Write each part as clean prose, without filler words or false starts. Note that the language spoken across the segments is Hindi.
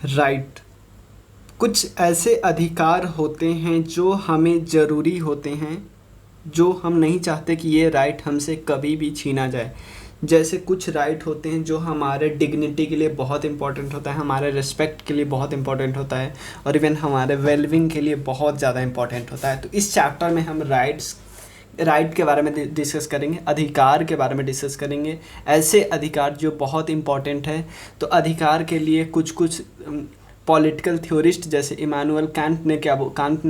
राइट। कुछ ऐसे अधिकार होते हैं जो हमें ज़रूरी होते हैं, जो हम नहीं चाहते कि ये राइट हमसे कभी भी छीना जाए। जैसे कुछ राइट होते हैं जो हमारे डिग्निटी के लिए बहुत इंपॉर्टेंट होता है, हमारे रिस्पेक्ट के लिए बहुत इंपॉर्टेंट होता है, और इवन हमारे वेलबिंग के लिए बहुत ज़्यादा इंपॉर्टेंट होता है। तो इस चैप्टर में हम राइट के बारे में डिस्कस करेंगे, अधिकार के बारे में डिस्कस करेंगे, ऐसे अधिकार जो बहुत इंपॉर्टेंट है। तो अधिकार के लिए कुछ कुछ पॉलिटिकल थ्योरिस्ट जैसे इमानुअल कांट ने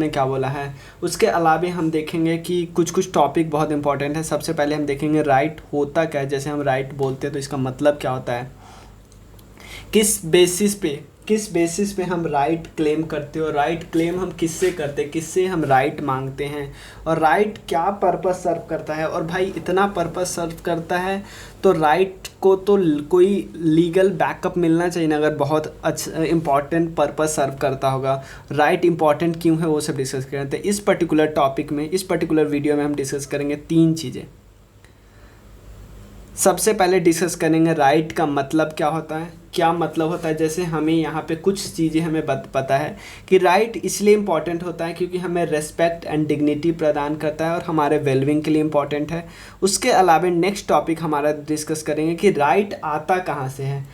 क्या बोला है। उसके अलावा हम देखेंगे कि कुछ कुछ टॉपिक बहुत इंपॉर्टेंट है। सबसे पहले हम देखेंगे राइट होता क्या है, जैसे हम राइट बोलते हैं तो इसका मतलब क्या होता है, किस बेसिस पे हम राइट क्लेम करते हो, राइट क्लेम हम किससे करते हैं, किससे हम राइट मांगते हैं, और राइट क्या पर्पस सर्व करता है। और भाई इतना पर्पस सर्व करता है तो राइट को तो कोई लीगल बैकअप मिलना चाहिए ना, अगर बहुत अच्छा इंपॉर्टेंट पर्पस सर्व करता होगा। राइट इंपॉर्टेंट क्यों है वो सब डिस्कस करते हैं इस पर्टिकुलर टॉपिक में। इस पर्टिकुलर वीडियो में हम डिस्कस करेंगे 3 चीज़ें। सबसे पहले डिस्कस करेंगे राइट का मतलब क्या होता है, क्या मतलब होता है। जैसे हमें यहाँ पे कुछ चीज़ें हमें पता है कि राइट इसलिए इम्पॉर्टेंट होता है क्योंकि हमें रेस्पेक्ट एंड डिग्निटी प्रदान करता है और हमारे वेलबिंग के लिए इम्पॉर्टेंट है। उसके अलावा नेक्स्ट टॉपिक हमारा डिस्कस करेंगे कि राइट आता कहाँ से है।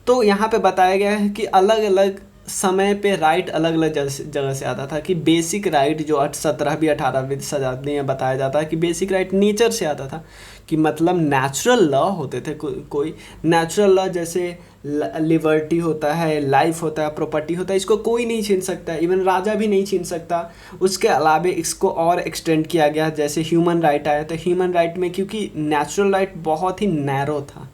तो यहाँ पे बताया गया है कि अलग अलग समय पे राइट अलग अलग जगह से आता था। कि बेसिक राइट जो 17वीं 18वीं शताब्दी में बताया जाता है कि बेसिक राइट नेचर से आता था, कि मतलब नेचुरल लॉ होते थे। कोई नेचुरल लॉ जैसे लिबर्टी होता है, लाइफ होता है, प्रॉपर्टी होता है, इसको कोई नहीं छीन सकता, इवन राजा भी नहीं छीन सकता। उसके अलावा इसको और एक्सटेंड किया गया, जैसे ह्यूमन राइट आया। तो ह्यूमन राइट में क्योंकि नेचुरल राइट बहुत ही नैरो था,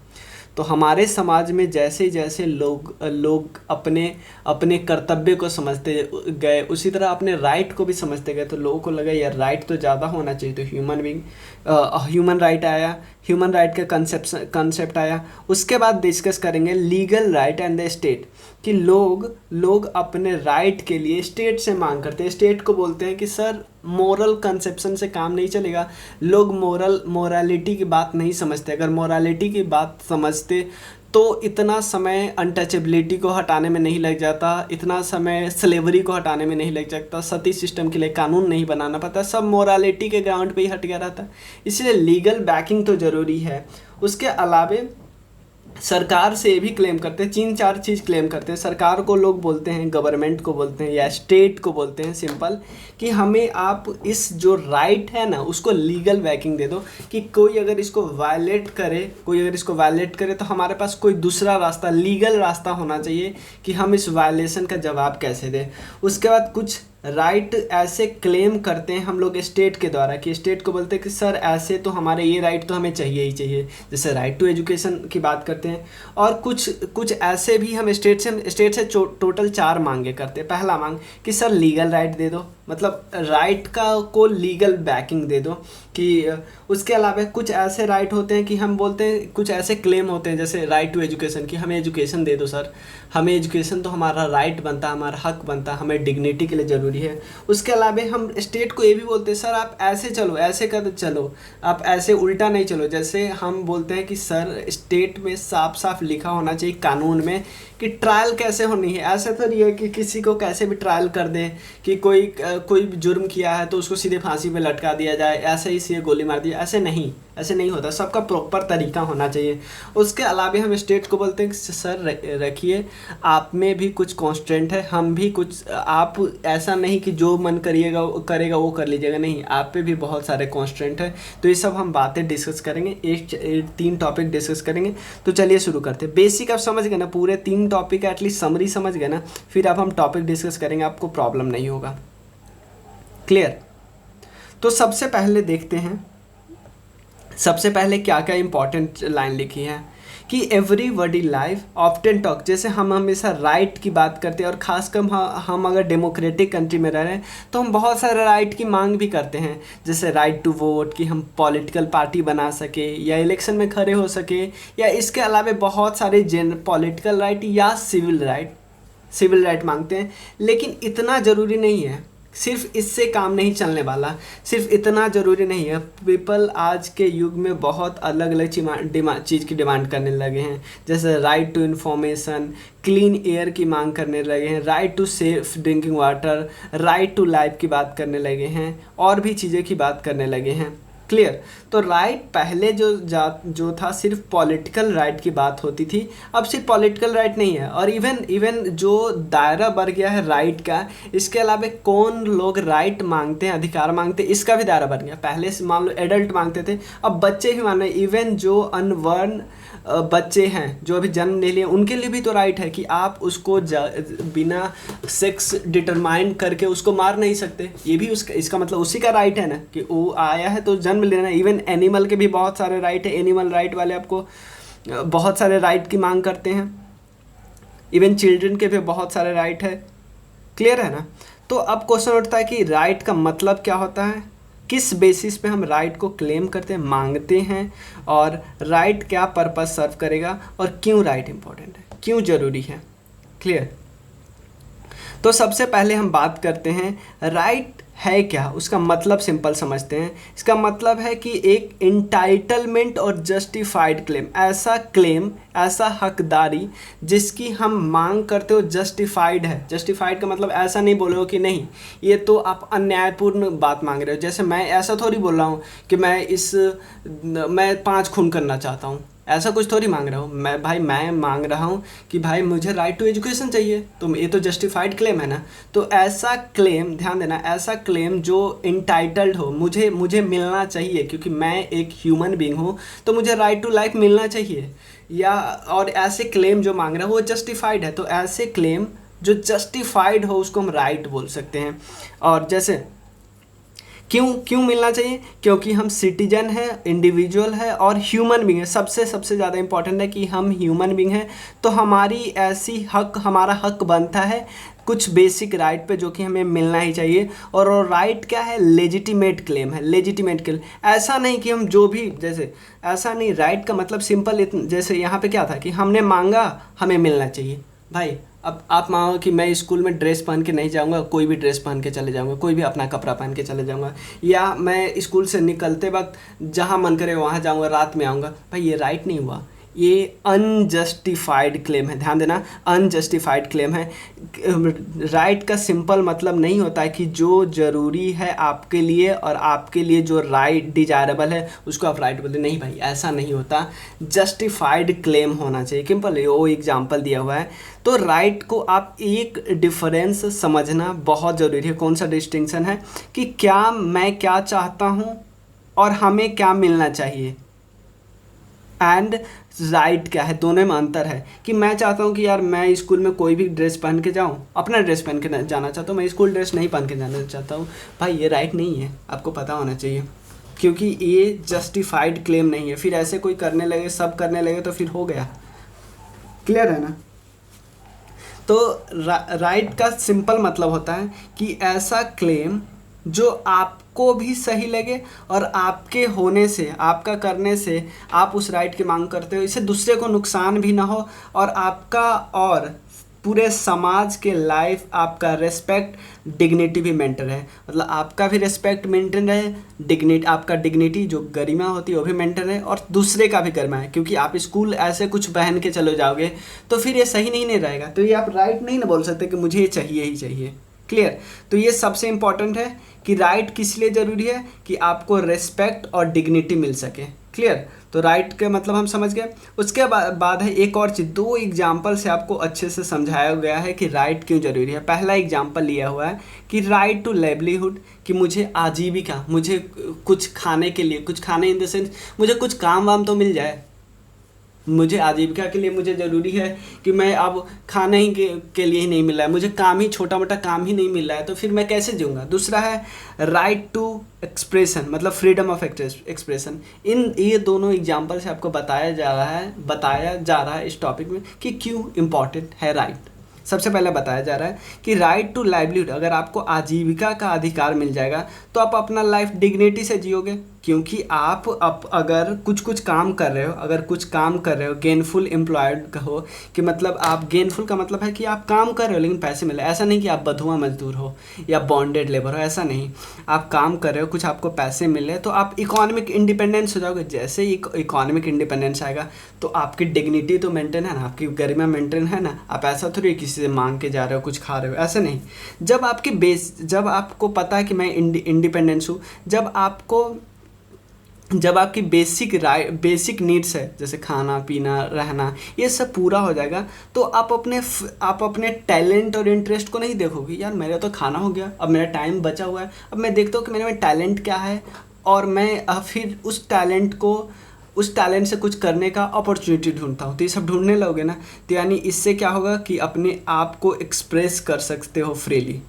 तो हमारे समाज में जैसे जैसे लोग अपने अपने कर्तव्य को समझते गए, उसी तरह अपने राइट को भी समझते गए। तो लोगों को लगा यार राइट तो ज़्यादा होना चाहिए, तो ह्यूमन राइट आया, ह्यूमन राइट का कंसेप्ट आया। उसके बाद डिस्कस करेंगे legal right and the state, कि लोग अपने राइट के लिए स्टेट से मांग करते हैं। स्टेट को बोलते हैं कि सर मोरल कंसेप्शन से काम नहीं चलेगा, लोग मोरालिटी की बात नहीं समझते। अगर मोरालिटी की बात समझते तो इतना समय अनटचेबिलिटी को हटाने में नहीं लग जाता, इतना समय स्लेवरी को हटाने में नहीं लग जाता, सती सिस्टम के लिए कानून नहीं बनाना पड़ता, सब मोरालिटी के ग्राउंड पे ही हट गया रहता। इसलिए लीगल बैकिंग तो ज़रूरी है। उसके अलावे सरकार से भी क्लेम करते हैं, 3-4 चीज़ क्लेम करते हैं। सरकार को लोग बोलते हैं, गवर्नमेंट को बोलते हैं, या स्टेट को बोलते हैं सिंपल, कि हमें आप इस जो राइट है ना उसको लीगल बैकिंग दे दो। कि कोई अगर इसको वायलेट करे तो हमारे पास कोई दूसरा रास्ता, लीगल रास्ता होना चाहिए कि हम इस वायलेशन का जवाब कैसे दें। उसके बाद कुछ राइट ऐसे क्लेम करते हैं हम लोग स्टेट के द्वारा, कि स्टेट को बोलते हैं कि सर ऐसे तो हमारे ये राइट तो हमें चाहिए ही चाहिए, जैसे राइट टू एजुकेशन की बात करते हैं। और कुछ ऐसे भी हम स्टेट से टोटल 4 मांगे करते हैं। पहला मांग कि सर लीगल राइट दे दो, मतलब राइट को लीगल बैकिंग दे दो। कि उसके अलावा कुछ ऐसे राइट होते हैं कि हम बोलते हैं, कुछ ऐसे क्लेम होते हैं जैसे राइट टू एजुकेशन, कि हमें एजुकेशन दे दो सर, हमें एजुकेशन तो हमारा राइट बनता है, हमारा हक बनता है, हमें डिग्निटी के लिए ज़रूरी है। उसके अलावा हम स्टेट को ये भी बोलते हैं सर आप ऐसे चलो, ऐसे कर चलो, आप ऐसे उल्टा नहीं चलो। जैसे हम बोलते हैं कि सर स्टेट में साफ साफ लिखा होना चाहिए कानून में कि ट्रायल कैसे होनी है। ऐसा तो नहीं है कि किसी को कैसे भी ट्रायल कर दें, कि कोई जुर्म किया है तो उसको सीधे फांसी पे लटका दिया जाए, ऐसे ही सीधे गोली मार दी, ऐसे नहीं होता। सबका प्रॉपर तरीका होना चाहिए। उसके अलावा हम स्टेट को बोलते हैं कि सर रखिए, आप में भी कुछ कॉन्स्टेंट है, हम भी कुछ, आप ऐसा नहीं कि जो मन करेगा वो कर लीजिएगा, नहीं, आप पे भी बहुत सारे कॉन्स्टेंट है। तो ये सब हम बातें डिस्कस करेंगे, 3 टॉपिक डिस्कस करेंगे। तो चलिए शुरू करते हैं। बेसिक आप समझ गए ना, पूरे 3 टॉपिक एटलीस्ट समरी समझ गए ना, फिर अब हम टॉपिक डिस्कस करेंगे, आपको प्रॉब्लम नहीं होगा। क्लियर? तो सबसे पहले देखते हैं, सबसे पहले क्या क्या इंपॉर्टेंट लाइन लिखी है कि एवरीबॉडी लाइफ ऑफ्टन टॉक। जैसे हम हमेशा राइट की बात करते हैं, और ख़ासकर हम अगर डेमोक्रेटिक कंट्री में रह रहे हैं तो हम बहुत सारे राइट की मांग भी करते हैं, जैसे राइट टू वोट, कि हम पॉलिटिकल पार्टी बना सके या इलेक्शन में खड़े हो सके, या इसके अलावा बहुत सारे पॉलिटिकल राइट या सिविल राइट मांगते हैं। लेकिन इतना ज़रूरी नहीं है, सिर्फ इससे काम नहीं चलने वाला, सिर्फ इतना ज़रूरी नहीं है। पीपल आज के युग में बहुत अलग अलग चीज़ की डिमांड करने लगे हैं, जैसे right to information, clean air की मांग करने लगे हैं, right to safe drinking water, right to life की बात करने लगे हैं, और भी चीज़ें की बात करने लगे हैं। क्लियर। तो राइट पहले जो था सिर्फ पॉलिटिकल राइट की बात होती थी, अब सिर्फ पॉलिटिकल राइट नहीं है, और इवन जो दायरा बढ़ गया है राइट का, इसके अलावा कौन लोग राइट मांगते हैं, अधिकार मांगते हैं, इसका भी दायरा बढ़ गया। पहले से मान लो एडल्ट मांगते थे, अब बच्चे भी मान रहे हैं। इवन जो अनबॉर्न बच्चे हैं जो अभी जन्म नहीं लिए, उनके लिए भी तो राइट है कि आप उसको बिना सेक्स डिटरमाइन करके उसको मार नहीं सकते। ये भी इसका मतलब उसी का राइट है ना, कि वो आया है तो जन्म लेना। इवन एनिमल के भी बहुत सारे राइट है, एनिमल राइट वाले आपको बहुत सारे राइट की मांग करते हैं। इवन चिल्ड्रन के भी बहुत सारे राइट है। क्लियर है ना। तो अब क्वेश्चन उठता है कि राइट का मतलब क्या होता है, किस बेसिस पे हम राइट को क्लेम करते हैं, मांगते हैं, और राइट क्या पर्पस सर्व करेगा, और क्यों राइट इम्पोर्टेंट है, क्यों ज़रूरी है। क्लियर। तो सबसे पहले हम बात करते हैं राइट है क्या, उसका मतलब सिंपल समझते हैं। इसका मतलब है कि एक इंटाइटलमेंट और जस्टिफाइड क्लेम, ऐसा हकदारी जिसकी हम मांग करते हो जस्टिफाइड है। जस्टिफाइड का मतलब ऐसा नहीं बोलो कि नहीं ये तो आप अन्यायपूर्ण बात मांग रहे हो। जैसे मैं ऐसा थोड़ी बोल रहा हूँ कि मैं 5 खून करना चाहता हूँ, ऐसा कुछ थोड़ी मांग रहा हूँ मैं मांग रहा हूँ कि भाई मुझे राइट टू एजुकेशन चाहिए, तो ये तो जस्टिफाइड क्लेम है ना। तो ऐसा क्लेम, ध्यान देना, ऐसा क्लेम जो इंटाइटल्ड हो, मुझे मिलना चाहिए क्योंकि मैं एक ह्यूमन बीइंग हूँ, तो मुझे राइट टू लाइफ मिलना चाहिए, या और ऐसे क्लेम जो मांग रहा है वो जस्टिफाइड है। तो ऐसे क्लेम जो जस्टिफाइड हो उसको हम राइट बोल सकते हैं। और जैसे क्यों मिलना चाहिए, क्योंकि हम सिटीजन है, इंडिविजुअल है और ह्यूमन बीइंग है। सबसे ज़्यादा इंपॉर्टेंट है कि हम ह्यूमन बीइंग हैं, तो हमारा हक बनता है कुछ बेसिक राइट पे जो कि हमें मिलना ही चाहिए। और राइट क्या है, लेजिटिमेट क्लेम है। लेजिटिमेट क्लेम ऐसा नहीं कि हम जो भी, जैसे ऐसा नहीं, राइट का मतलब सिंपल जैसे यहाँ पे क्या था कि हमने मांगा, हमें मिलना चाहिए। भाई अब आप मानो कि मैं स्कूल में ड्रेस पहन के नहीं जाऊंगा, कोई भी ड्रेस पहन के चले जाऊंगा, कोई भी अपना कपड़ा पहन के चले जाऊंगा, या मैं स्कूल से निकलते वक्त जहां मन करे वहां जाऊंगा, रात में आऊंगा। भाई ये राइट नहीं हुआ, ये अनजस्टिफाइड क्लेम है। ध्यान देना, अनजस्टिफाइड क्लेम है। राइट का सिंपल मतलब नहीं होता है कि जो ज़रूरी है आपके लिए और आपके लिए जो राइट डिजायरेबल है उसको आप राइट बोलते, नहीं भाई ऐसा नहीं होता। जस्टिफाइड क्लेम होना चाहिए। सिंपल वो एग्जाम्पल दिया हुआ है। तो राइट को आप एक डिफरेंस समझना बहुत ज़रूरी है। कौन सा डिस्टिंक्शन है कि क्या मैं क्या चाहता हूँ और हमें क्या मिलना चाहिए, एंड राइट क्या है, दोनों में अंतर है। कि मैं चाहता हूँ कि यार मैं स्कूल में कोई भी ड्रेस पहन के जाऊँ, अपना ड्रेस पहन के जाना चाहता हूँ, मैं स्कूल ड्रेस नहीं पहन के जाना चाहता हूँ, भाई ये राइट नहीं है, आपको पता होना चाहिए, क्योंकि ये जस्टिफाइड क्लेम नहीं है। फिर ऐसे कोई करने लगे, सब करने लगे तो फिर हो गया। क्लियर है ना। तो राइट का सिंपल मतलब होता है कि ऐसा क्लेम जो आपको भी सही लगे और आपके होने से, आपका करने से आप उस राइट की मांग करते हो, इससे दूसरे को नुकसान भी ना हो और आपका और पूरे समाज के लाइफ, आपका रेस्पेक्ट, डिग्निटी भी मेंटेन रहे। मतलब आपका भी रेस्पेक्ट मेंटेन रहे, आपका डिग्निटी जो गरिमा होती है वो भी मेंटेन रहे, और दूसरे का भी गरिमा है। क्योंकि आप स्कूल ऐसे कुछ पहन के चले जाओगे तो फिर ये सही नहीं रहेगा। तो ये आप राइट नहीं ना बोल सकते कि मुझे ये चाहिए ही चाहिए। क्लियर। तो ये सबसे इम्पॉर्टेंट है कि राइट किस लिए ज़रूरी है, कि आपको रेस्पेक्ट और डिग्निटी मिल सके। क्लियर। तो राइट का मतलब हम समझ गए। उसके बाद है एक और चीज़, 2 एग्जाम्पल से आपको अच्छे से समझाया गया है कि राइट क्यों ज़रूरी है। पहला एग्जाम्पल लिया हुआ है कि राइट टू लाइवलीहुड, कि मुझे आजीविका, मुझे कुछ खाने के लिए, कुछ खाने इन द सेंस मुझे कुछ काम वाम तो मिल जाए। मुझे आजीविका के लिए मुझे ज़रूरी है कि मैं अब खाने ही के लिए ही नहीं मिल रहा है, मुझे काम ही, छोटा मोटा काम ही नहीं मिल रहा है, तो फिर मैं कैसे जीऊँगा। दूसरा है राइट टू एक्सप्रेशन, मतलब फ्रीडम ऑफ एक्सप्रेशन। ये दोनों एग्जाम्पल से आपको बताया जा रहा है इस टॉपिक में कि क्यों इम्पॉर्टेंट है राइट। सबसे पहले बताया जा रहा है कि राइट टू लाइवलीहुड, अगर आपको आजीविका का अधिकार मिल जाएगा तो आप अपना लाइफ डिग्निटी से जियोगे। क्योंकि आप अगर कुछ कुछ काम कर रहे हो, अगर कुछ काम कर रहे हो, गेनफुल एम्प्लॉयड हो, कि मतलब आप गेनफुल का मतलब है कि आप काम कर रहे हो लेकिन पैसे मिल रहे, ऐसा नहीं कि आप बंधुआ मजदूर हो या बॉन्डेड लेबर हो, ऐसा नहीं। आप काम कर रहे हो, कुछ आपको पैसे मिल रहे हैं, तो आप इकोनॉमिक इंडिपेंडेंस हो जाओगे। जैसे ही इकोनॉमिक इंडिपेंडेंस आएगा तो आपकी डिग्निटी तो मेंटेन है ना, आपकी गरिमा मेंटेन है ना। आप ऐसा थोड़ी किसी से मांग के जा रहे हो, कुछ खा रहे हो, ऐसा नहीं। जब आपको पता है कि मैं इंडिपेंडेंस हूँ, जब आपकी बेसिक नीड्स है, जैसे खाना पीना रहना, ये सब पूरा हो जाएगा, तो आप अपने टैलेंट और इंटरेस्ट को नहीं देखोगे। यार मेरा तो खाना हो गया, अब मेरा टाइम बचा हुआ है, अब मैं देखता हूँ कि मेरे में टैलेंट क्या है, और मैं फिर उस टैलेंट से कुछ करने का अपॉर्चुनिटी ढूंढता हूँ। तो ये सब ढूंढने लगोगे ना, तो यानी इससे क्या होगा कि अपने आप को एक्सप्रेस कर सकते हो फ्रीली,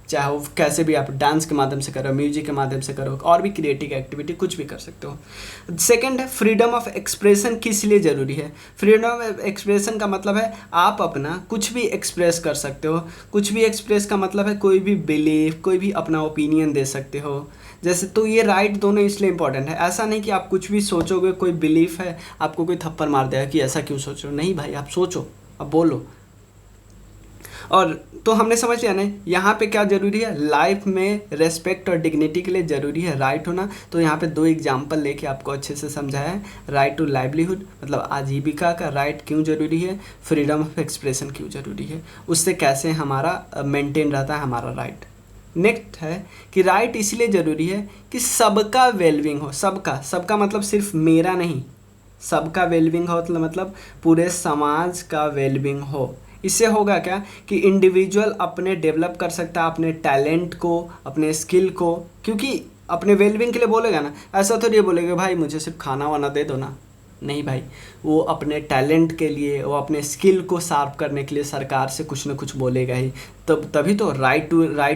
चाहे वो कैसे भी, आप डांस के माध्यम से करो, म्यूजिक के माध्यम से करो, और भी क्रिएटिव एक्टिविटी कुछ भी कर सकते हो। सेकंड है फ्रीडम ऑफ एक्सप्रेशन। किस लिए ज़रूरी है? फ्रीडम ऑफ एक्सप्रेशन का मतलब है आप अपना कुछ भी एक्सप्रेस कर सकते हो। कुछ भी एक्सप्रेस का मतलब है कोई भी बिलीफ, कोई भी अपना ओपिनियन दे सकते हो। जैसे, तो ये राइट दोनों इसलिए इंपॉर्टेंट है। ऐसा नहीं कि आप कुछ भी सोचोगे, कोई बिलीफ है, आपको कोई थप्पड़ मार देगा कि ऐसा क्यों सोच रहे हो। नहीं भाई, आप सोचो, अब बोलो। और तो हमने समझ लिया ना यहाँ पे क्या ज़रूरी है, लाइफ में रेस्पेक्ट और डिग्निटी के लिए ज़रूरी है राइट होना। तो यहाँ पे 2 एग्जांपल लेके आपको अच्छे से समझाया है। राइट टू लाइवलीहुड मतलब आजीविका का राइट क्यों ज़रूरी है, फ्रीडम ऑफ एक्सप्रेशन क्यों ज़रूरी है, उससे कैसे हमारा मेंटेन रहता है हमारा राइट। नेक्स्ट है कि राइट इसलिए ज़रूरी है कि सबका वेलबिंग हो। सबका मतलब सिर्फ मेरा नहीं, सबका वेलबिंग हो मतलब पूरे समाज का वेलबिंग हो। इससे होगा क्या कि इंडिविजुअल अपने डेवलप कर सकता है अपने टैलेंट को, अपने स्किल को, क्योंकि अपने वेलबिंग के लिए बोलेगा ना, ऐसा तो नहीं बोलेगा भाई मुझे सिर्फ खाना वाना दे दो ना। नहीं भाई, वो अपने टैलेंट के लिए, वो अपने स्किल को शार्प करने के लिए सरकार से कुछ ना कुछ बोलेगा ही। तभी तो राइट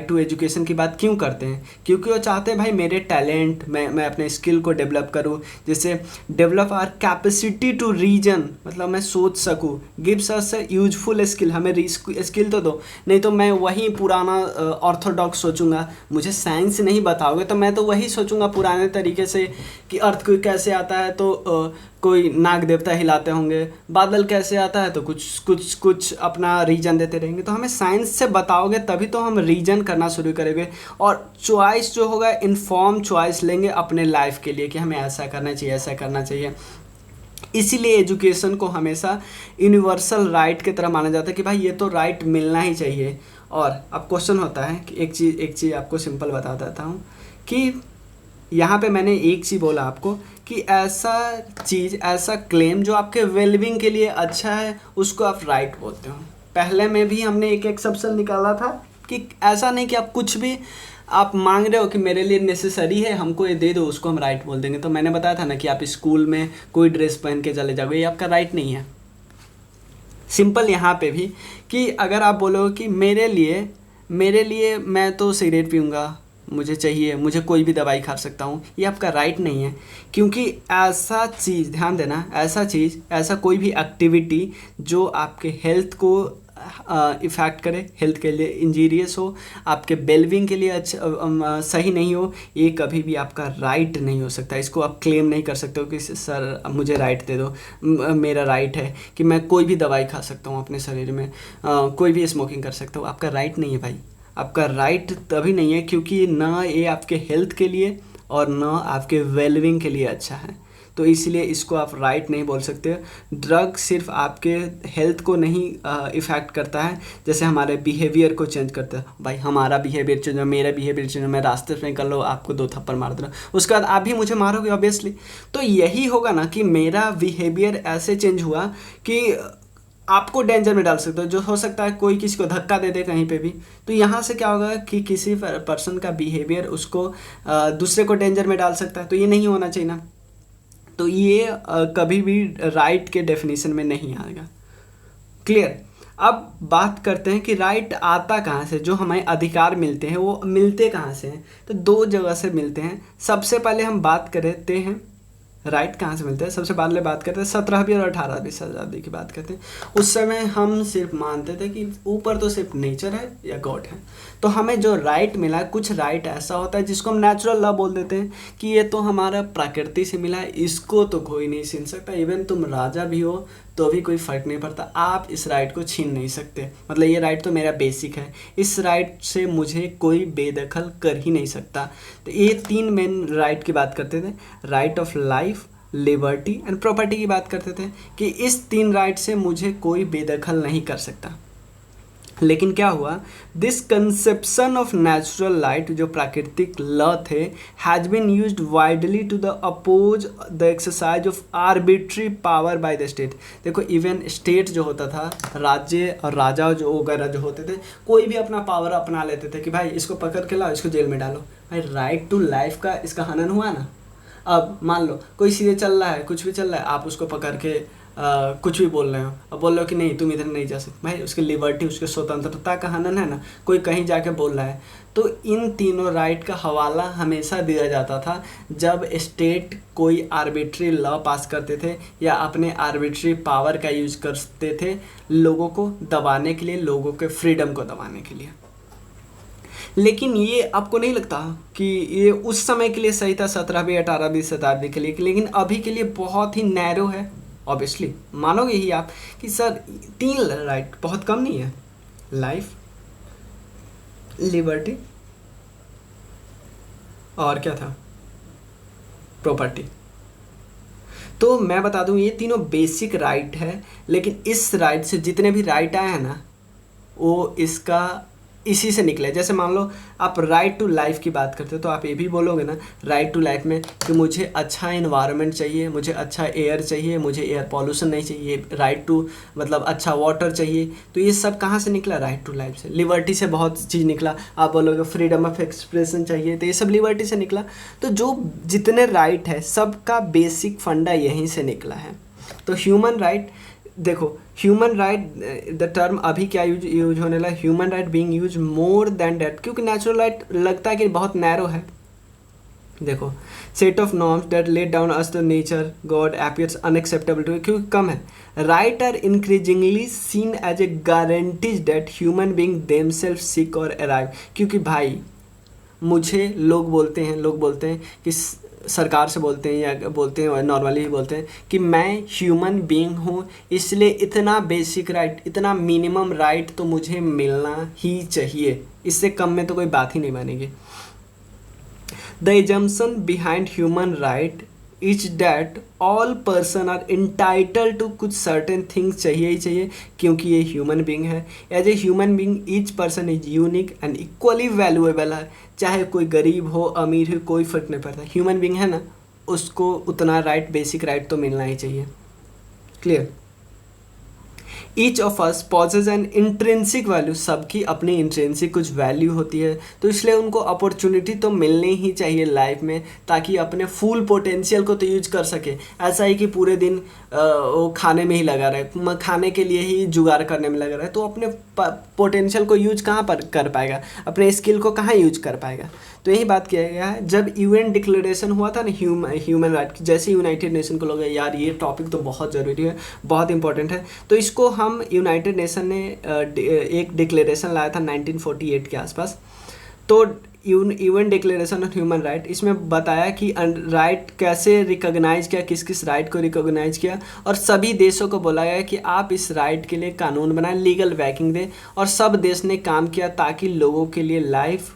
टू एजुकेशन की बात क्यों करते हैं, क्योंकि वो चाहते हैं भाई मेरे टैलेंट, मैं अपने स्किल को डेवलप करूँ। जैसे develop our capacity to reason, मतलब मैं सोच सकूँ। गिव्स अस यूजफुल स्किल, हमें स्किल तो दो, नहीं तो मैं वही पुराना ऑर्थोडॉक्स सोचूंगा। मुझे साइंस नहीं बताओगे तो मैं तो वही सोचूंगा पुराने तरीके से कि अर्थ को कैसे आता है तो कोई नाग देवता हिलाते होंगे, बादल कैसे आता है तो कुछ अपना रीजन देते रहेंगे। तो हमें साइंस से बताओगे तभी तो हम रीजन करना शुरू करेंगे, और चॉइस जो होगा इन्फॉर्म चॉइस लेंगे अपने लाइफ के लिए कि हमें ऐसा करना चाहिए, ऐसा करना चाहिए। इसीलिए एजुकेशन को हमेशा यूनिवर्सल राइट की तरह माना जाता है कि भाई ये तो राइट मिलना ही चाहिए। और अब क्वेश्चन होता है कि एक चीज़ आपको सिंपल बता देता हूँ कि यहाँ पे मैंने एक चीज़ बोला आपको कि ऐसा क्लेम जो आपके वेलबिंग के लिए अच्छा है उसको आप राइट बोलते हो। पहले में भी हमने एक एक्सेप्शन निकाला था कि ऐसा नहीं कि आप कुछ भी आप मांग रहे हो कि मेरे लिए नेसेसरी है, हमको ये दे दो, उसको हम राइट बोल देंगे। तो मैंने बताया था ना कि आप स्कूल में कोई ड्रेस पहन के चले जाओगे, ये आपका राइट नहीं है। सिंपल यहाँ पे भी कि अगर आप बोलो कि मेरे लिए मैं तो सिगरेट पीऊँगा, मुझे चाहिए, मुझे कोई भी दवाई खा सकता हूँ, ये आपका राइट नहीं है। क्योंकि ऐसा चीज़ ध्यान देना, ऐसा कोई भी एक्टिविटी जो आपके हेल्थ को इफ़ेक्ट करे, हेल्थ के लिए इंजीरियस हो, आपके वेलबिंग के लिए अच्छा सही नहीं हो, ये कभी भी आपका राइट नहीं हो सकता। इसको आप क्लेम नहीं कर सकते हो कि सर मुझे राइट दे दो, मेरा राइट है कि मैं कोई भी दवाई खा सकता हूँ अपने शरीर में, कोई भी स्मोकिंग कर सकता हूँ। आपका राइट नहीं है भाई, आपका राइट तभी नहीं है क्योंकि ना ये आपके हेल्थ के लिए और ना आपके वेलबिंग के लिए अच्छा है। तो इसलिए इसको आप राइट नहीं बोल सकते। ड्रग सिर्फ आपके हेल्थ को नहीं इफ़ेक्ट करता है, जैसे हमारे बिहेवियर को चेंज करता है। भाई हमारा बिहेवियर चेंज हो, मेरा बिहेवियर चेंज हो, मैं रास्ते से निकल लो, आपको 2 थप्पड़ मार दे रहा, उसके बाद आप भी मुझे मारोगे ऑब्वियसली। तो यही होगा ना कि मेरा बिहेवियर ऐसे चेंज हुआ कि आपको डेंजर में डाल सकते हो, जो हो सकता है कोई किसी को धक्का दे दे कहीं पे भी। तो यहाँ से क्या होगा कि किसी पर्सन का बिहेवियर उसको दूसरे को डेंजर में डाल सकता है, तो ये नहीं होना चाहिए ना। तो ये कभी भी राइट के डेफिनेशन में नहीं आएगा। क्लियर? अब बात करते हैं कि राइट आता कहाँ से, जो हमें अधिकार मिलते हैं वो मिलते कहाँ से हैं। तो 2 जगह से मिलते हैं। सबसे पहले हम बात करते हैं राइट कहाँ से मिलते हैं? सबसे पहले बात करते हैं 17वीं और 18वीं शताब्दी की बात करते हैं। उस समय हम सिर्फ मानते थे कि ऊपर तो सिर्फ नेचर है या गॉड है। तो हमें जो राइट मिला, कुछ राइट ऐसा होता है जिसको हम नेचुरल लॉ बोल देते हैं कि ये तो हमारा प्रकृति से मिला है, इसको तो कोई नहीं छीन सकता। इवन तुम राजा भी हो तो भी कोई फ़र्क नहीं पड़ता, आप इस राइट को छीन नहीं सकते। मतलब ये राइट तो मेरा बेसिक है, इस राइट से मुझे कोई बेदखल कर ही नहीं सकता। तो ये 3 मेन राइट की बात करते थे, right of life, liberty and property की बात करते थे कि इस 3 राइट से मुझे कोई बेदखल नहीं कर सकता। लेकिन क्या हुआ, this conception of natural right, जो प्राकृतिक लॉ थे, has been used widely to the oppose the exercise of arbitrary power by the state. देखो इवन स्टेट जो होता था, राज्य और राजा जो वगैरह जो होते थे, कोई भी अपना पावर अपना लेते थे कि भाई इसको पकड़ के लाओ, इसको जेल में डालो। भाई राइट टू लाइफ का इसका हनन हुआ ना। अब मान लो कोई सीधे चल रहा है, कुछ भी चल रहा है, आप उसको पकड़ के कुछ भी बोल रहे हो, अब बोल रहे हो कि नहीं तुम इधर नहीं जा सकते, भाई उसकी लिबर्टी, उसकी स्वतंत्रता का हनन है ना। कोई कहीं जाके बोल रहा है, तो इन तीनों राइट का हवाला हमेशा दिया जाता था जब स्टेट कोई आर्बिट्री लॉ पास करते थे या अपने आर्बिट्री पावर का यूज करते थे लोगों को दबाने के लिए, लोगों के फ्रीडम को दबाने के लिए। लेकिन ये आपको नहीं लगता कि ये उस समय के लिए सही था, 17वीं 18वीं शताब्दी के लिए, लेकिन अभी के लिए बहुत ही नैरो है। ऑब्वियसली मानोगे ही आप कि सर 3 राइट बहुत कम नहीं है, लाइफ, लिबर्टी और क्या था, प्रॉपर्टी। तो मैं बता दूं ये तीनों बेसिक राइट है, लेकिन इस राइट से जितने भी राइट आए हैं ना, वो इसी से निकले। जैसे मान लो आप राइट टू लाइफ की बात करते हो, तो आप ये भी बोलोगे ना राइट टू लाइफ में कि मुझे अच्छा इन्वायरमेंट चाहिए, मुझे अच्छा एयर चाहिए, मुझे एयर पॉल्यूशन नहीं चाहिए, राइट टू मतलब अच्छा वाटर चाहिए। तो ये सब कहाँ से निकला? राइट टू लाइफ से। लिबर्टी से बहुत चीज़ निकला। आप बोलोगे फ्रीडम ऑफ एक्सप्रेशन चाहिए, तो ये सब लिबर्टी से निकला। तो जो जितने राइट है सबका बेसिक फंडा यहीं से निकला है। तो ह्यूमन राइट, देखो ह्यूमन राइट द टर्म अभी क्या यूज होने लगा, human right being use more than that, क्योंकि नेचुरल राइट लगता है कि बहुत नैरो है। देखो set of norms that let down us the nature god appears unacceptable to, क्योंकि कम है। Right are increasingly seen as a guarantees that human being themselves seek और अराइव, क्योंकि भाई मुझे लोग बोलते हैं कि सरकार से बोलते हैं या बोलते हैं नॉर्मली ही बोलते हैं कि मैं ह्यूमन बीइंग हूँ, इसलिए इतना बेसिक राइट, इतना मिनिमम राइट तो मुझे मिलना ही चाहिए, इससे कम में तो कोई बात ही नहीं बनेगी। The assumption behind human right is that all person are entitled to कुछ सर्टेन थिंग्स चाहिए ही चाहिए, क्योंकि ये ह्यूमन बींग है। As a human being each person is unique and equally valuable है, चाहे कोई गरीब हो अमीर हो कोई फर्क नहीं पड़ता, ह्यूमन बींग है ना, उसको उतना राइट, बेसिक राइट तो मिलना ही चाहिए। Clear? Each of us possesses an intrinsic value, सबकी अपनी इंट्रेंसिक कुछ वैल्यू होती है, तो इसलिए उनको अपॉर्चुनिटी तो मिलनी ही चाहिए लाइफ में, ताकि अपने फुल पोटेंशियल को तो यूज कर सके। ऐसा ही कि पूरे दिन वो खाने में ही लगा रहे, खाने के लिए ही जुगाड़ करने में लगा रहे, तो अपने पोटेंशियल को यूज कहाँ पर कर पाएगा, अपने स्किल को कहाँ यूज कर पाएगा। तो यही बात किया गया है। जब यूएन डिक्लेरेशन हुआ था ना ह्यूमन राइट, जैसे यूनाइटेड नेशन को लोग यार ये टॉपिक तो बहुत ज़रूरी है, बहुत इंपॉर्टेंट है, तो इसको हम यूनाइटेड नेशन ने एक डिक्लेरेशन लाया था 1948 के आसपास। तो UN declaration of human right, इसमें बताया कि राइट कैसे रिकॉग्नाइज किया, किस किस राइट को रिकॉग्नाइज किया, और सभी देशों को बोला गया कि आप इस राइट के लिए कानून बनाएं, लीगल बैकिंग दें, और सब देश ने काम किया ताकि लोगों के लिए लाइफ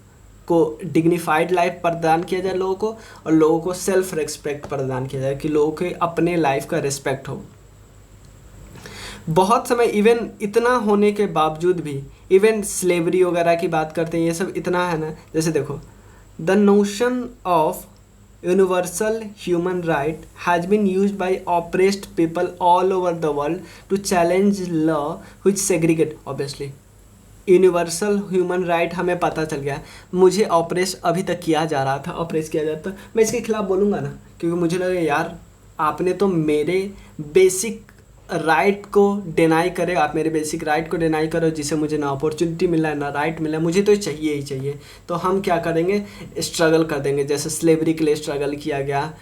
को डिग्निफाइड लाइफ प्रदान किया जाए लोगों को, और लोगों को सेल्फ रिस्पेक्ट प्रदान किया जाए कि लोगों के अपने लाइफ का रिस्पेक्ट हो। बहुत समय इवन इतना होने के बावजूद भी, इवन स्लेवरी वगैरह की बात करते हैं, ये सब इतना है ना। जैसे देखो the notion of universal human right has been use by oppressed people all over the world to challenge law which segregate. Obviously universal human right हमें पता चल गया, मुझे ऑपरेस अभी तक किया जा रहा था, ऑपरेस किया जाता, मैं इसके खिलाफ बोलूँगा ना, क्योंकि मुझे लगा यार आपने तो मेरे बेसिक राइट को डिनाई करे, आप मेरे बेसिक राइट को डिनाई करो, जिसे मुझे ना अपॉर्चुनिटी मिल रहा है ना राइट मिला है, मुझे तो चाहिए ही चाहिए, तो हम क्या करेंगे, स्ट्रगल कर देंगे। जैसे स्लेवरी के लिए स्ट्रगल किया गया,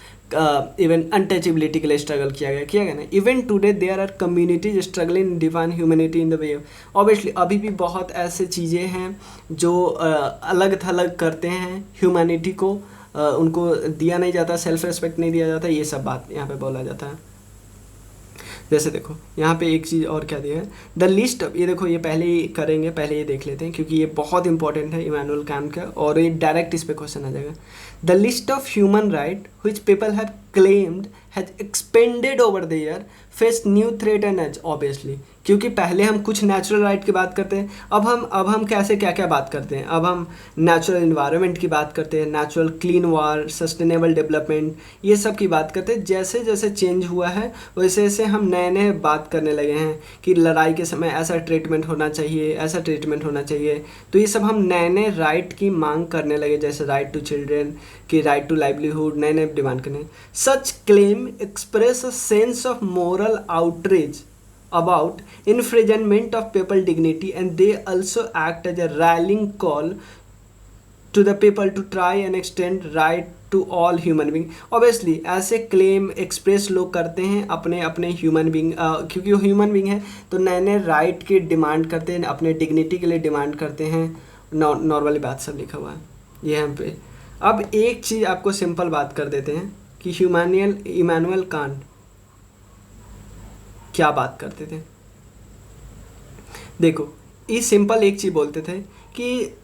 इवन अनटचेबिलिटी के लिए स्ट्रगल किया गया ना। Even today there are communities struggling define humanity in the way. Obviously अभी भी बहुत ऐसे चीज़ें हैं जो अलग थलग करते हैं ह्यूमैनिटी को, उनको दिया नहीं जाता, सेल्फ रिस्पेक्ट नहीं दिया जाता, ये सब बात यहाँ पे बोला जाता है। जैसे देखो यहाँ पे एक चीज़ और क्या दिया है, द लिस्ट ऑफ, ये देखो ये पहले ही करेंगे, पहले ये देख लेते हैं क्योंकि ये बहुत इंपॉर्टेंट है इमैनुअल कैंट का, और ये डायरेक्ट इस पे क्वेश्चन आ जाएगा। The list of human right which people have claimed has expanded over the year face new threat and age. Obviously क्योंकि पहले हम कुछ नेचुरल राइट की बात करते हैं, अब हम कैसे क्या क्या बात करते हैं, अब हम नेचुरल इन्वायरमेंट की बात करते हैं, natural clean water, sustainable development, ये सब की बात करते हैं। जैसे जैसे चेंज हुआ है वैसे वैसे हम नए नए बात करने लगे हैं कि लड़ाई के समय ऐसा ट्रीटमेंट होना चाहिए, ऐसा ट्रीटमेंट होना चाहिए, तो ये सब हम नए नए राइट की मांग करने लगे, जैसे राइट टू चिल्ड्रेन की, राइट टू लाइवलीहुड, नए नए डिमांड करने। Such claim express a sense of moral outreach about infringement of people dignity, and they also act as a rallying call to the people to try and extend right to all human being। obviously ऐसे क्लेम एक्सप्रेस लोग करते हैं अपने अपने ह्यूमन बींग, क्योंकि वो ह्यूमन बींग है तो नए नए राइट की डिमांड करते हैं, अपने डिग्निटी के लिए डिमांड करते हैं। नॉर्मली बात सब लिखा हुआ है ये यहाँ पे। अब एक चीज़ आपको सिंपल बात कर देते हैं कि इमैनुअल कांट क्या बात करते थे। देखो ये सिंपल एक चीज़ बोलते थे कि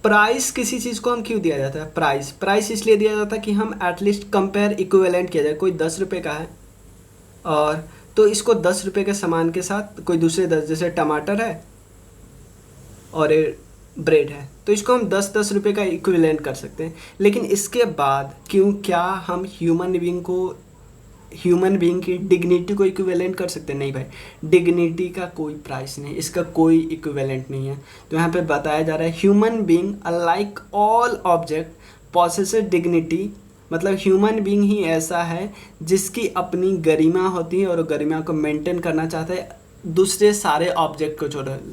प्राइस किसी चीज़ को हम क्यों दिया जाता है, प्राइस इसलिए दिया जाता है कि हम एटलीस्ट कंपेयर इक्विवेलेंट किया जाए। कोई 10 रुपये का है और तो इसको 10 रुपये के सामान के साथ कोई दूसरे 10, जैसे टमाटर है और ब्रेड है, तो इसको हम 10-10 रुपये का इक्विवेलेंट कर सकते हैं। लेकिन इसके बाद क्या हम ह्यूमन बीइंग की डिग्निटी को इक्विवेलेंट कर सकते हैं? नहीं भाई, डिग्निटी का कोई प्राइस नहीं, इसका कोई इक्विवेलेंट नहीं है। तो यहाँ पे बताया जा रहा है human being alike all object possesses dignity, मतलब ह्यूमन बीइंग ही ऐसा है जिसकी अपनी गरिमा होती है और गरिमा को मेंटेन करना चाहता है। दूसरे सारे ऑब्जेक्ट को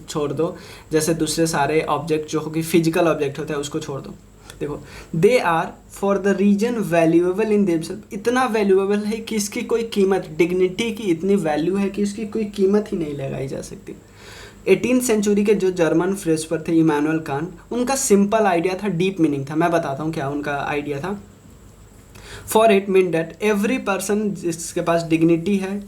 छोड़ दो, जैसे दूसरे सारे ऑब्जेक्ट जो कि फिजिकल ऑब्जेक्ट होता है उसको छोड़ दो। देखो they are for the reason valuable in themselves, इतना वैल्यूएबल है कि इसकी कोई कीमत, डिग्निटी की इतनी वैल्यू है कि इसकी कोई कीमत ही नहीं लगाई जा सकती। 18th सेंचुरी के जो जर्मन फिलोसोफर थे इमैनुअल कांट, उनका सिंपल आइडिया था, डीप मीनिंग था। मैं बताता हूँ क्या उनका आइडिया था। For it mean that every person जिसके पास डिग्निटी है,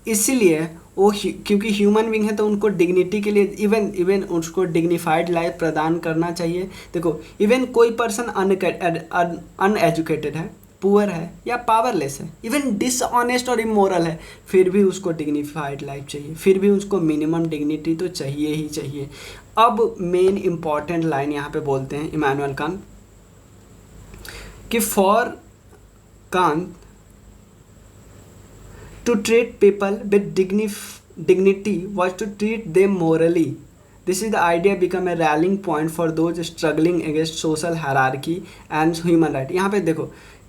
इसीलिए वो क्योंकि ह्यूमन बीइंग है तो उनको डिग्निटी के लिए इवन उसको डिग्निफाइड लाइफ प्रदान करना चाहिए। देखो इवन कोई पर्सन अनएजुकेटेड है, पुअर है या पावरलेस है, इवन डिसऑनेस्ट और इमोरल है, फिर भी उसको डिग्निफाइड लाइफ चाहिए, फिर भी उसको मिनिमम डिग्निटी तो चाहिए ही चाहिए। अब मेन इंपॉर्टेंट लाइन यहाँ पे बोलते हैं इमैनुअल कांट कि for can't to treat people with dignity was to treat them morally. This is the idea become a rallying point for those struggling against social hierarchy and human right। यहाँ पे देखो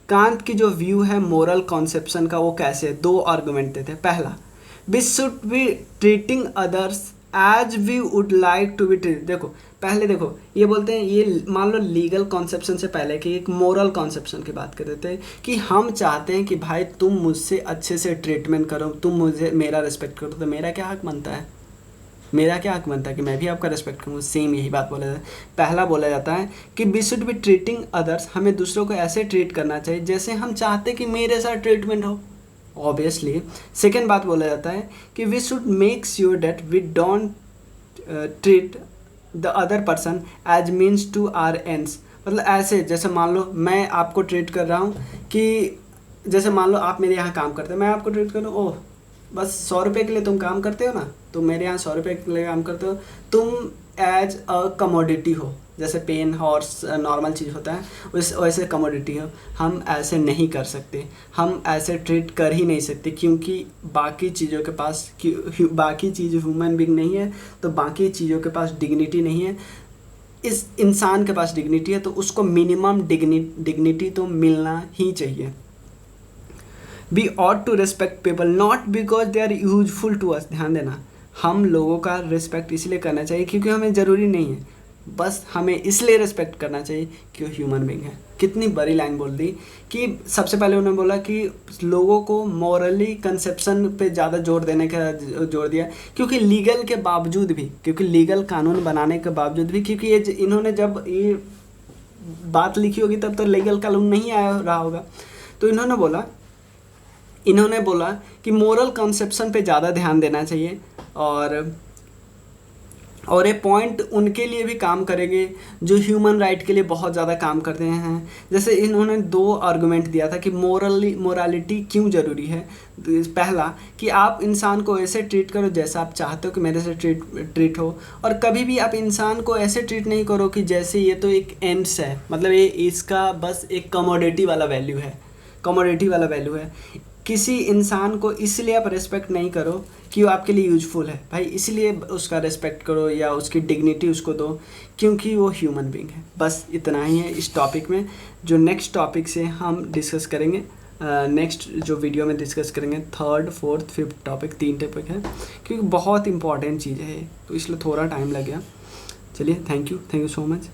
कांट की जो व्यू है मोरल कॉन्सेप्शन का वो कैसे है, 2 आर्गुमेंट देते हैं। पहला, we should be treating others as we would like to be treated। देखो पहले देखो ये बोलते हैं, ये मान लो लीगल कॉन्सेप्शन से पहले कि एक मोरल कॉन्सेप्शन की बात कर देते हैं कि हम चाहते हैं कि भाई तुम मुझसे अच्छे से ट्रीटमेंट करो, तुम मुझे मेरा रिस्पेक्ट करो, तो मेरा क्या हक बनता है, कि मैं भी आपका रिस्पेक्ट करूँ। सेम यही बात बोला जाता है। पहला बोला जाता है कि we should be treating others, हमें दूसरों को ऐसे ट्रीट करना चाहिए जैसे हम चाहते कि मेरे साथ ट्रीटमेंट हो। ऑब्वियसली सेकेंड बात बोला जाता है कि we should make sure that we don't treat the other person as means to or ends. मतलब ऐसे जैसे मान लो मैं आपको ट्रीट कर रहा हूँ कि जैसे मान लो आप मेरे यहाँ काम करते हो, मैं आपको ट्रीट कर रहा हूँ, ओह बस 100 रुपये के लिए तुम काम करते हो ना, तुम मेरे यहाँ 100 रुपये के लिए काम करते हो, तुम एज अ कमोडिटी हो, जैसे पेन हॉर्स नॉर्मल चीज़ होता है वैसे कमोडिटी हो। हम ऐसे नहीं कर सकते, हम ऐसे ट्रीट कर ही नहीं सकते, क्योंकि बाकी चीज़ों के पास बाकी चीज़ ह्यूमन बीइंग नहीं है तो बाकी चीज़ों के पास डिग्निटी नहीं है। इस इंसान के पास डिग्निटी है तो उसको मिनिमम डिग्निटी तो मिलना ही चाहिए। We ought to respect people not because they are useful to us. ध्यान देना, हम लोगों का रिस्पेक्ट इसलिए करना चाहिए क्योंकि हमें ज़रूरी नहीं है, बस हमें इसलिए रिस्पेक्ट करना चाहिए कि वो ह्यूमन बीइंग है। कितनी बड़ी लाइन बोल दी कि सबसे पहले उन्होंने बोला कि लोगों को मॉरली कंसेप्शन पे ज़्यादा जोर देने का जोर दिया, क्योंकि लीगल के बावजूद भी, क्योंकि लीगल कानून बनाने के बावजूद भी, क्योंकि ये इन्होंने जब ये बात लिखी होगी तब तो लीगल कानून नहीं आया रहा होगा, तो इन्होंने बोला कि मोरल कंसेप्शन पे ज़्यादा ध्यान देना चाहिए, और ये पॉइंट उनके लिए भी काम करेंगे जो ह्यूमन राइट के लिए बहुत ज़्यादा काम करते हैं। जैसे इन्होंने 2 आर्गुमेंट दिया था कि मोरालिटी क्यों ज़रूरी है। पहला कि आप इंसान को ऐसे ट्रीट करो जैसा आप चाहते हो कि मेरे से ट्रीट हो, और कभी भी आप इंसान को ऐसे ट्रीट नहीं करो कि जैसे ये तो एक एंड्स है, मतलब ये इसका बस एक कमोडिटी वाला वैल्यू है। किसी इंसान को इसलिए आप रिस्पेक्ट नहीं करो कि वो आपके लिए यूजफुल है, भाई इसलिए उसका रिस्पेक्ट करो या उसकी डिग्निटी उसको दो क्योंकि वो ह्यूमन बीइंग है। बस इतना ही है इस टॉपिक में, जो नेक्स्ट टॉपिक से हम डिस्कस करेंगे, नेक्स्ट जो वीडियो में डिस्कस करेंगे 3rd, 4th, 5th topic, 3 topic है, क्योंकि बहुत इंपॉर्टेंट चीज़ है तो इसलिए थोड़ा टाइम लग गया। चलिए, थैंक यू सो मच।